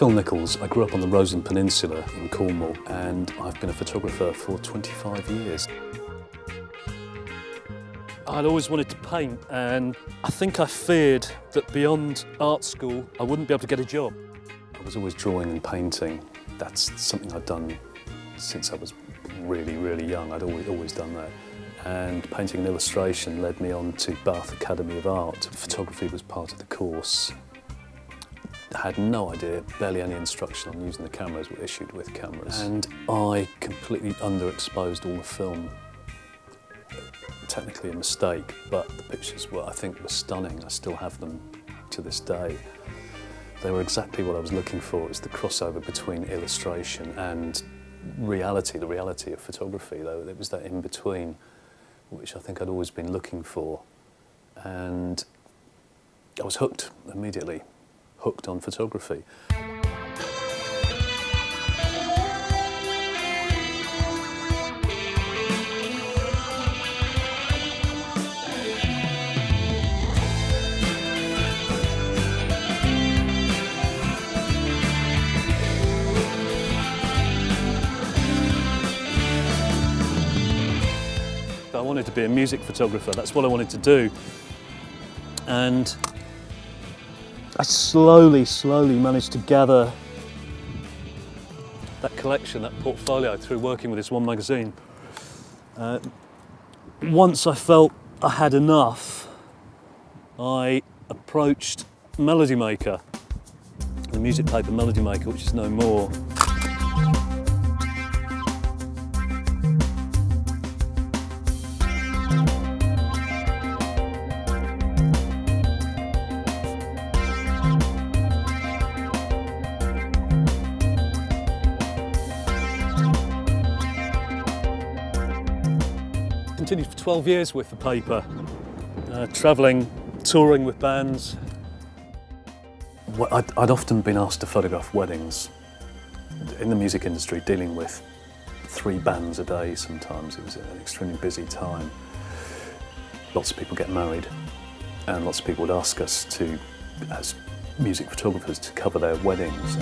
Phil Nicholls. I grew up on the Roseland Peninsula in Cornwall and I've been a photographer for 25 years. I'd always wanted to paint and I think I feared that beyond art school I wouldn't be able to get a job. I was always drawing and painting. That's something I'd done since I was really, really young. I'd always done that. And painting and illustration led me on to Bath Academy of Art. Photography was part of the course. I had no idea, barely any instruction on using the cameras were issued with cameras. And I completely underexposed all the film. Technically a mistake, but the pictures were, I think, were stunning. I still have them to this day. They were exactly what I was looking for. It was the crossover between illustration and reality, the reality of photography, though. It was that in-between, which I think I'd always been looking for. And I was hooked immediately, hooked on photography. I wanted to be a music photographer, that's what I wanted to do. And I slowly managed to gather that collection, that portfolio, through working with this one magazine. Once I felt I had enough, I approached Melody Maker, the music paper Melody Maker, which is no more. Continued for 12 years with the paper, travelling, touring with bands. Well, I'd often been asked to photograph weddings. In the music industry, dealing with 3 bands a day sometimes, it was an extremely busy time. Lots of people get married and lots of people would ask us to, as music photographers, to cover their weddings.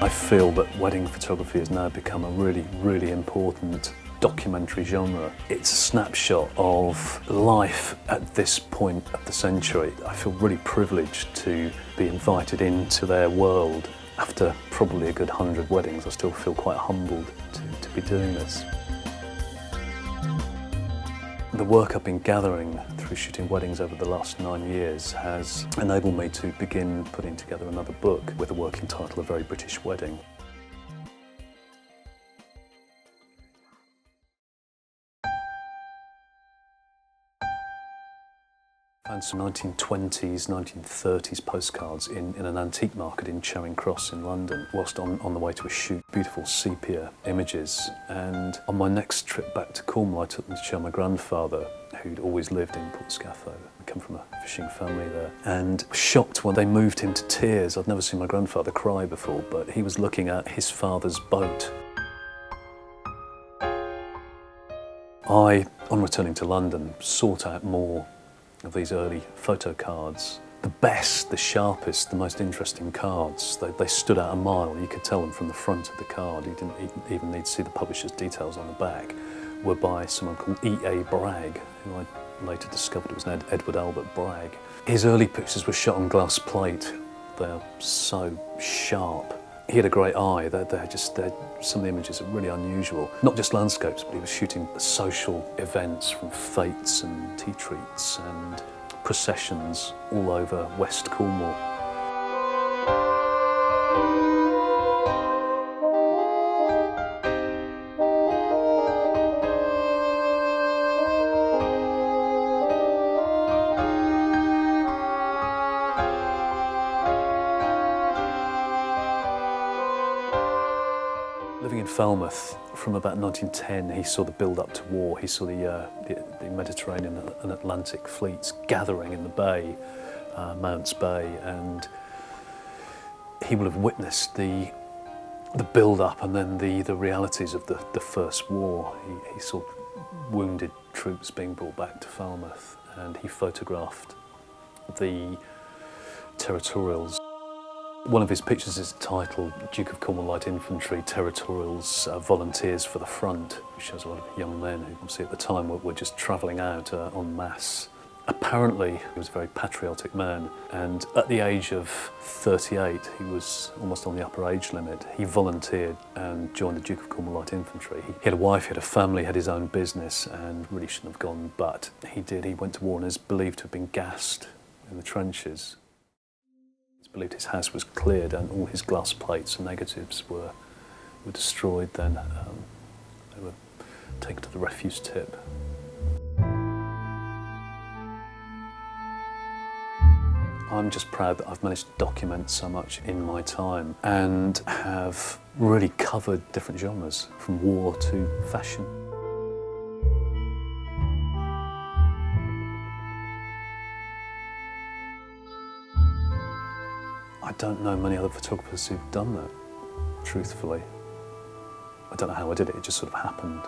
I feel that wedding photography has now become a really, really important documentary genre. It's a snapshot of life at this point of the century. I feel really privileged to be invited into their world. After probably a good 100 weddings, I still feel quite humbled to be doing this. The work I've been gathering through shooting weddings over the last 9 years has enabled me to begin putting together another book with a working title, A Very British Wedding. I found some 1920s, 1930s postcards in an antique market in Charing Cross in London, whilst on the way to a shoot. Beautiful sepia images. And on my next trip back to Cornwall, I took them to show my grandfather, who'd always lived in Portscafo. I come from a fishing family there. And was shocked when they moved him to tears. I'd never seen my grandfather cry before, but he was looking at his father's boat. I, on returning to London, sought out more of these early photo cards. The best, the sharpest, the most interesting cards. They stood out a mile. You could tell them from the front of the card. You didn't even need to see the publisher's details on the back. Were by someone called E.A. Bragg, who I later discovered was Edward Bragg. His early pictures were shot on glass plate. They're so sharp. He had a great eye. Some of the images are really unusual. Not just landscapes, but he was shooting social events, from fetes and tea treats and processions all over West Cornwall. Living in Falmouth from about 1910, he saw the build-up to war. He saw the Mediterranean and Atlantic fleets gathering in the bay, Mounts Bay, and he will have witnessed the build-up and then the realities of the First War. He saw wounded troops being brought back to Falmouth, and he photographed the territorials. One of his pictures is titled Duke of Cornwall Light Infantry Territorials Volunteers for the Front, which shows a lot of young men who obviously at the time were just travelling out en masse. Apparently he was a very patriotic man, and at the age of 38, he was almost on the upper age limit. He volunteered and joined the Duke of Cornwall Light Infantry. He had a wife, he had a family, had his own business, and really shouldn't have gone, but he did. He went to war and is believed to have been gassed in the trenches. It's believed his house was cleared and all his glass plates and negatives were destroyed then. They were taken to the refuse tip. I'm just proud that I've managed to document so much in my time and have really covered different genres, from war to fashion. I don't know many other photographers who've done that, truthfully. I don't know how I did it, it just sort of happened.